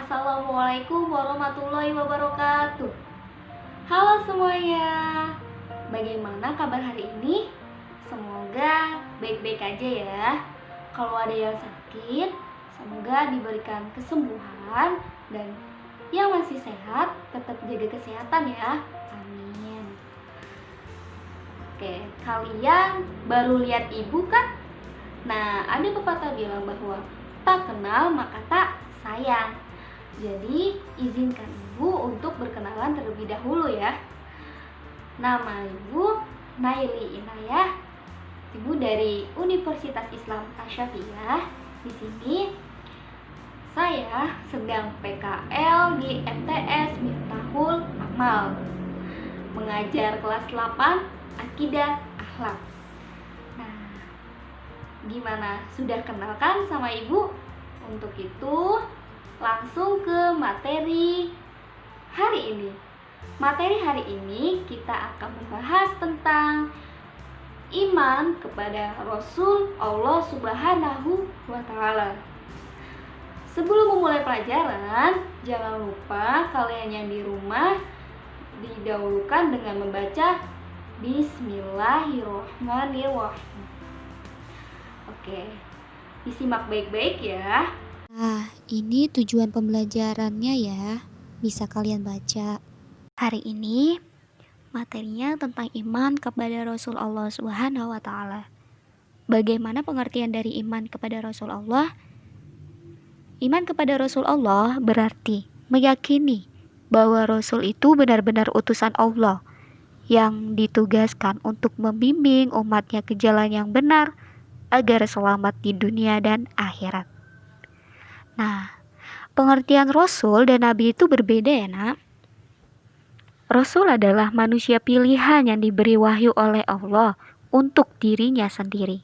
Assalamualaikum warahmatullahi wabarakatuh. Halo semuanya, bagaimana kabar hari ini? Semoga baik-baik aja ya. Kalau ada yang sakit, semoga diberikan kesembuhan. Dan yang masih sehat, tetap jaga kesehatan ya. Amin. Oke, kalian baru lihat ibu kan? Nah, ada pepatah bilang bahwa tak kenal maka tak sayang. Jadi, izinkan ibu untuk berkenalan terlebih dahulu ya. Nama ibu Naili Inayah, ibu dari Universitas Islam Asy-Syafi'iyah. Di sini saya sedang PKL di MTS Miftahul Amal, mengajar kelas 8 Akidah Akhlak. Nah, gimana? Sudah kenal kan sama ibu? Untuk itu, langsung ke materi hari ini. Materi hari ini kita akan membahas tentang iman kepada Rasul Allah Subhanahu wa Ta'ala. Sebelum memulai pelajaran, jangan lupa kalian yang di rumah didahulukan dengan membaca Bismillahirrahmanirrahim. Oke, disimak baik-baik ya. Nah, ini tujuan pembelajarannya ya. Bisa kalian baca. Hari ini materinya tentang iman kepada Rasul Allah Subhanahu wa Ta'ala. Bagaimana pengertian dari iman kepada Rasul Allah? Iman kepada Rasul Allah berarti meyakini bahwa Rasul itu benar-benar utusan Allah yang ditugaskan untuk membimbing umatnya ke jalan yang benar agar selamat di dunia dan akhirat. Nah, pengertian Rasul dan Nabi itu berbeda ya nak. Rasul adalah manusia pilihan yang diberi wahyu oleh Allah untuk dirinya sendiri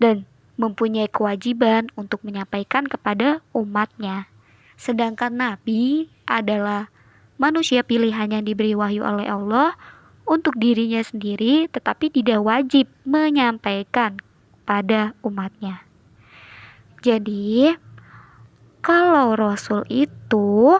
dan mempunyai kewajiban untuk menyampaikan kepada umatnya. Sedangkan Nabi adalah manusia pilihan yang diberi wahyu oleh Allah untuk dirinya sendiri tetapi tidak wajib menyampaikan pada umatnya. Jadi, kalau Rasul itu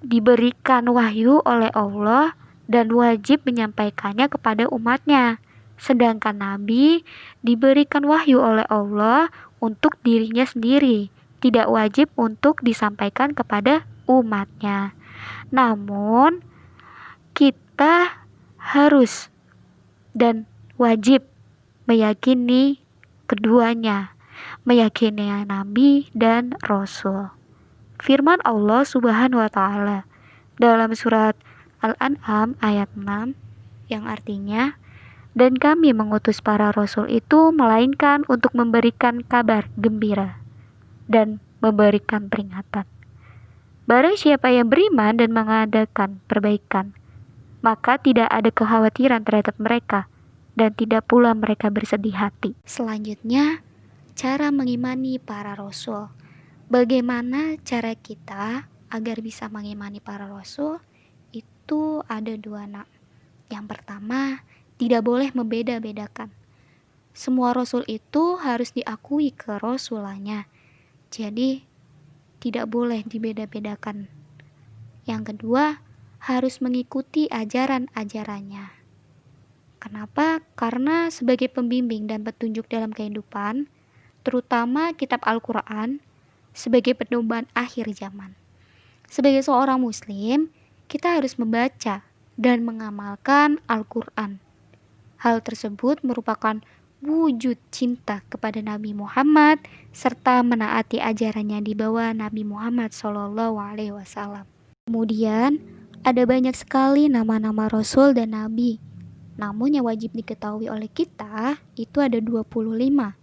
diberikan wahyu oleh Allah dan wajib menyampaikannya kepada umatnya. Sedangkan Nabi diberikan wahyu oleh Allah untuk dirinya sendiri, tidak wajib untuk disampaikan kepada umatnya. Namun, kita harus dan wajib meyakini keduanya, meyakini Nabi dan Rasul. Firman Allah Subhanahu wa Ta'ala dalam surat Al-An'am ayat 6 yang artinya, dan kami mengutus para rasul itu melainkan untuk memberikan kabar gembira dan memberikan peringatan. Barang siapa yang beriman dan mengadakan perbaikan, maka tidak ada kekhawatiran terhadap mereka dan tidak pula mereka bersedih hati. Selanjutnya, cara mengimani para rasul. Bagaimana cara kita agar bisa mengimani para rasul? Itu ada dua nak. Yang pertama, tidak boleh membeda-bedakan. Semua rasul itu harus diakui kerasulannya. Jadi, tidak boleh dibeda-bedakan. Yang kedua, harus mengikuti ajaran-ajarannya. Kenapa? Karena sebagai pembimbing dan petunjuk dalam kehidupan, terutama kitab Al-Quran, sebagai pedoman akhir zaman. Sebagai seorang muslim, kita harus membaca dan mengamalkan Al-Quran. Hal tersebut merupakan wujud cinta kepada Nabi Muhammad serta menaati ajarannya di bawah Nabi Muhammad SAW. Kemudian, ada banyak sekali nama-nama Rasul dan Nabi. Namun yang wajib diketahui oleh kita itu ada 25.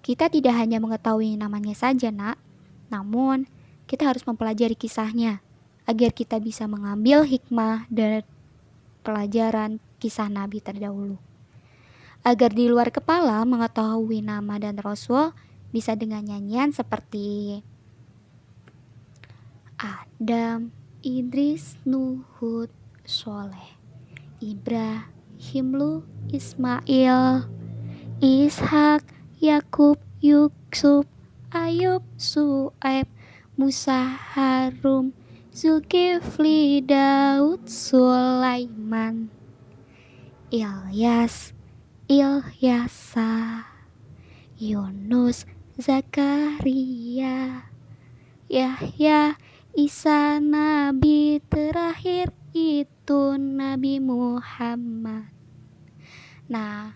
Kita tidak hanya mengetahui namanya saja nak, namun kita harus mempelajari kisahnya agar kita bisa mengambil hikmah dan pelajaran kisah Nabi terdahulu. Agar di luar kepala mengetahui nama dan Rasul bisa dengan nyanyian seperti Adam, Idris, Nuh, Hud, Soleh, Ibrahim, Lut, Ismail, Ishak, Yakub, Yusuf, Ayub, Su'aib, Musa, Harun, Zulkifli, Daud, Sulaiman, Ilyas, Ilyasa, Yunus, Zakaria, Yahya, Isa, Nabi terakhir itu Nabi Muhammad. Nah,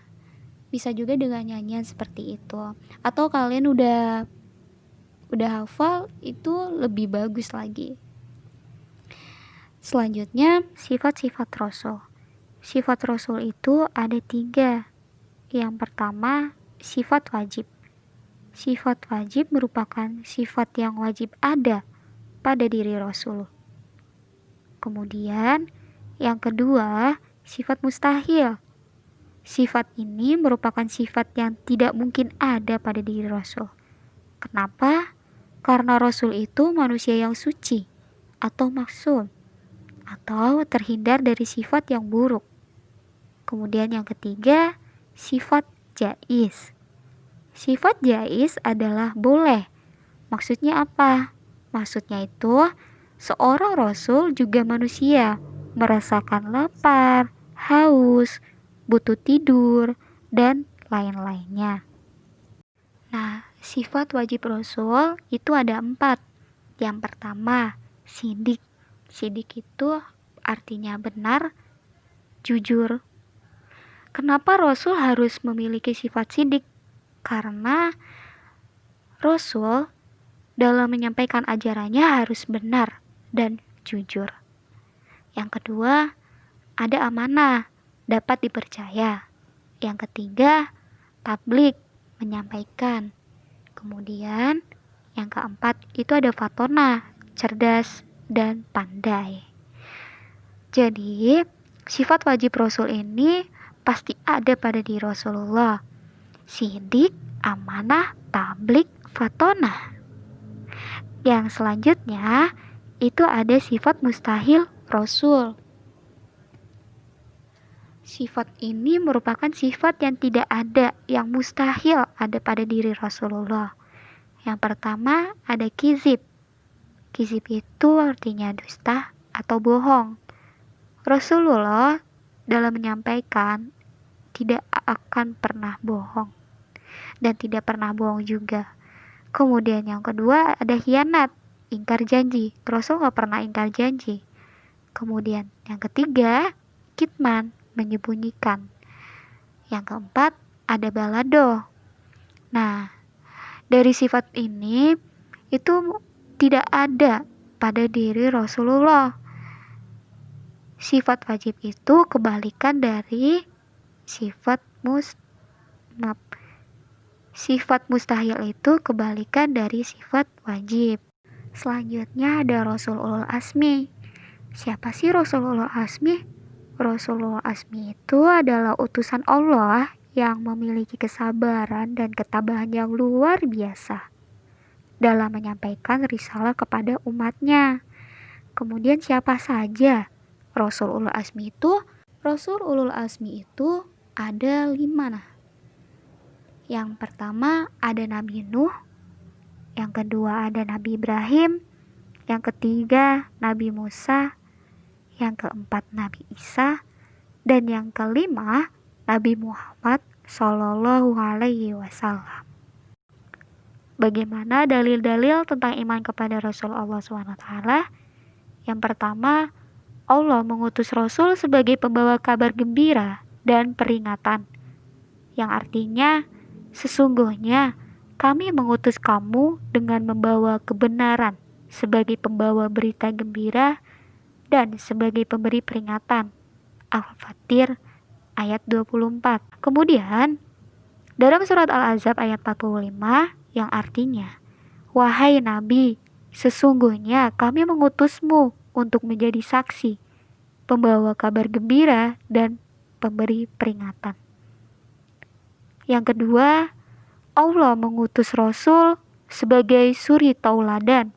bisa juga dengan nyanyian seperti itu. Atau kalian udah hafal, itu lebih bagus lagi. Selanjutnya, sifat-sifat Rasul. Sifat Rasul itu ada 3. Yang pertama, sifat wajib. Sifat wajib merupakan sifat yang wajib ada pada diri Rasul. Kemudian, yang kedua, sifat mustahil. Sifat ini merupakan sifat yang tidak mungkin ada pada diri Rasul. Kenapa? Karena Rasul itu manusia yang suci atau maksum, atau terhindar dari sifat yang buruk. Kemudian yang ketiga, sifat jaiz. Sifat jaiz adalah boleh. Maksudnya apa? Maksudnya itu, seorang Rasul juga manusia, merasakan lapar, haus, butuh tidur, dan lain-lainnya. Nah, sifat wajib Rasul itu ada 4. Yang pertama, sidik. Sidik itu artinya benar, jujur. Kenapa Rasul harus memiliki sifat sidik? Karena Rasul dalam menyampaikan ajarannya harus benar dan jujur. Yang kedua, ada amanah, dapat dipercaya. Yang ketiga, tabligh, menyampaikan. Kemudian, yang keempat, itu ada fatona, cerdas dan pandai. Jadi, sifat wajib Rasul ini pasti ada pada diri Rasulullah. Sidik, amanah, tabligh, fatona. Yang selanjutnya, itu ada sifat mustahil Rasul. Sifat ini merupakan sifat yang tidak ada, yang mustahil ada pada diri Rasulullah. Yang pertama, ada kizib. Kizib itu artinya dusta atau bohong. Rasulullah dalam menyampaikan tidak akan pernah bohong dan tidak pernah bohong juga. Kemudian yang kedua ada khianat, ingkar janji. Rasul gak pernah ingkar janji. Kemudian yang ketiga, kitman, menyembunyikan. Yang keempat ada balado. Nah, dari sifat ini itu tidak ada pada diri Rasulullah. Sifat wajib itu kebalikan dari sifat Sifat mustahil itu kebalikan dari sifat wajib. Selanjutnya ada Rasul Ulul Azmi. Siapa sih Rasul Ulul Azmi? Rasul Ulul Azmi itu adalah utusan Allah yang memiliki kesabaran dan ketabahan yang luar biasa dalam menyampaikan risalah kepada umatnya. Kemudian siapa saja Rasul Ulul Azmi itu? Rasul Ulul Azmi itu ada 5. Yang pertama ada Nabi Nuh, yang kedua ada Nabi Ibrahim, yang ketiga Nabi Musa, yang keempat Nabi Isa, dan yang kelima Nabi Muhammad Shallallahu Alaihi Wasallam. Bagaimana dalil-dalil tentang iman kepada Rasul Allah SWT? Yang pertama, Allah mengutus Rasul sebagai pembawa kabar gembira dan peringatan, yang artinya sesungguhnya kami mengutus kamu dengan membawa kebenaran sebagai pembawa berita gembira dan sebagai pemberi peringatan. Al-Fatir ayat 24. Kemudian dalam surat Al-Ahzab ayat 45 yang artinya, wahai Nabi, sesungguhnya kami mengutusmu untuk menjadi saksi, pembawa kabar gembira dan pemberi peringatan. Yang kedua, Allah mengutus Rasul sebagai suri tauladan.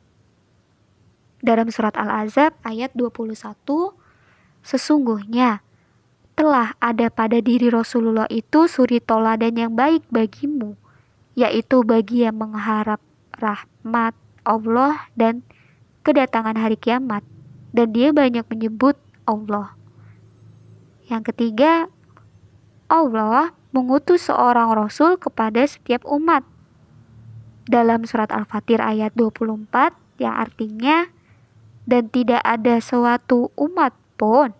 Dalam surat Al-Ahzab ayat 21, sesungguhnya telah ada pada diri Rasulullah itu suri tauladan yang baik bagimu, yaitu bagi yang mengharap rahmat Allah dan kedatangan hari kiamat, dan dia banyak menyebut Allah. Yang ketiga, Allah mengutus seorang rasul kepada setiap umat. Dalam surat Al-Fatir ayat 24 yang artinya, dan tidak ada suatu umat pun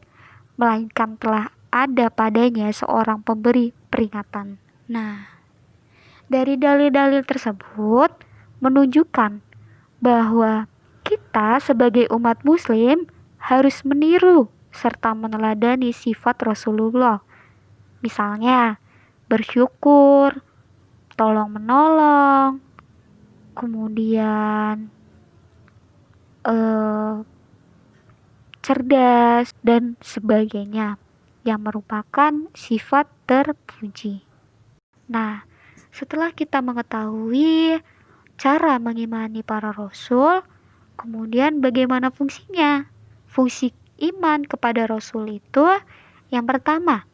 melainkan telah ada padanya seorang pemberi peringatan. Nah, dari dalil-dalil tersebut menunjukkan bahwa kita sebagai umat muslim harus meniru serta meneladani sifat Rasulullah. Misalnya, bersyukur, tolong menolong, kemudian cerdas dan sebagainya yang merupakan sifat terpuji. Nah, setelah kita mengetahui cara mengimani para rasul, kemudian bagaimana fungsinya? Fungsi iman kepada rasul itu yang pertama,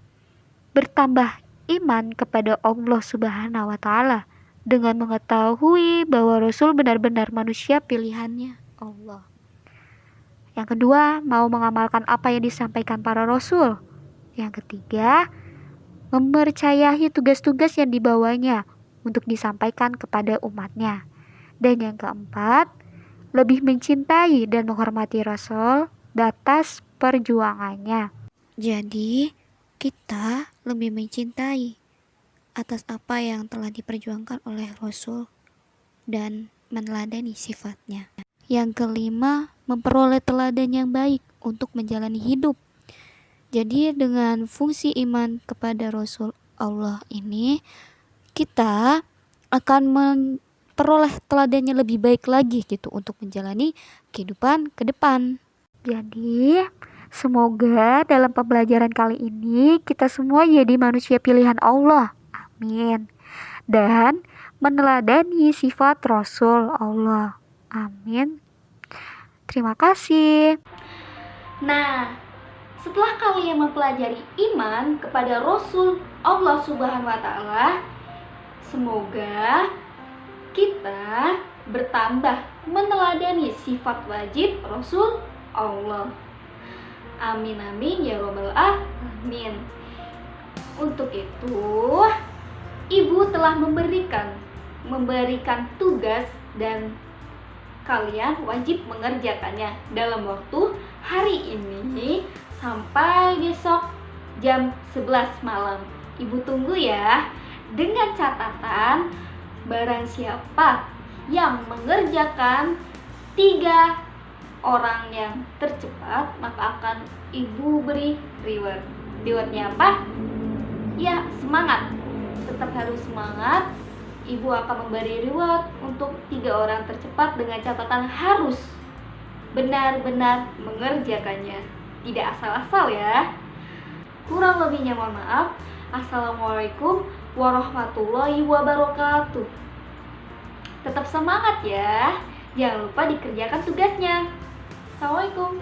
bertambah iman kepada Allah Subhanahu wa taala dengan mengetahui bahwa rasul benar-benar manusia pilihannya Allah. Yang kedua, mau mengamalkan apa yang disampaikan para rasul. Yang ketiga, mempercayai tugas-tugas yang dibawanya untuk disampaikan kepada umatnya. Dan yang keempat, lebih mencintai dan menghormati Rasul atas perjuangannya. Jadi, kita lebih mencintai atas apa yang telah diperjuangkan oleh Rasul dan meneladani sifatnya. Yang kelima, memperoleh teladan yang baik untuk menjalani hidup. Jadi dengan fungsi iman kepada Rasul Allah ini, kita akan memperoleh teladannya lebih baik lagi gitu untuk menjalani kehidupan ke depan. Jadi semoga dalam pembelajaran kali ini kita semua jadi manusia pilihan Allah. Amin. Dan meneladani sifat Rasul Allah. Amin. Terima kasih. Nah, setelah kalian mempelajari iman kepada Rasul Allah Subhanahu wa taala, semoga kita bertambah meneladani sifat wajib Rasul Allah. Amin amin ya robbal alamin. Untuk itu, Ibu telah memberikan tugas dan kalian wajib mengerjakannya dalam waktu hari ini sampai besok jam 11 malam. Ibu tunggu ya. Dengan catatan, barang siapa yang mengerjakan 3 orang yang tercepat, maka akan Ibu beri reward. Rewardnya apa? Ya, semangat. Tetap harus semangat. Ibu akan memberi reward untuk 3 orang tercepat dengan catatan harus benar-benar mengerjakannya. Tidak asal-asal ya. Kurang lebihnya mohon maaf. Assalamualaikum warahmatullahi wabarakatuh. Tetap semangat ya. Jangan lupa dikerjakan tugasnya. Assalamualaikum.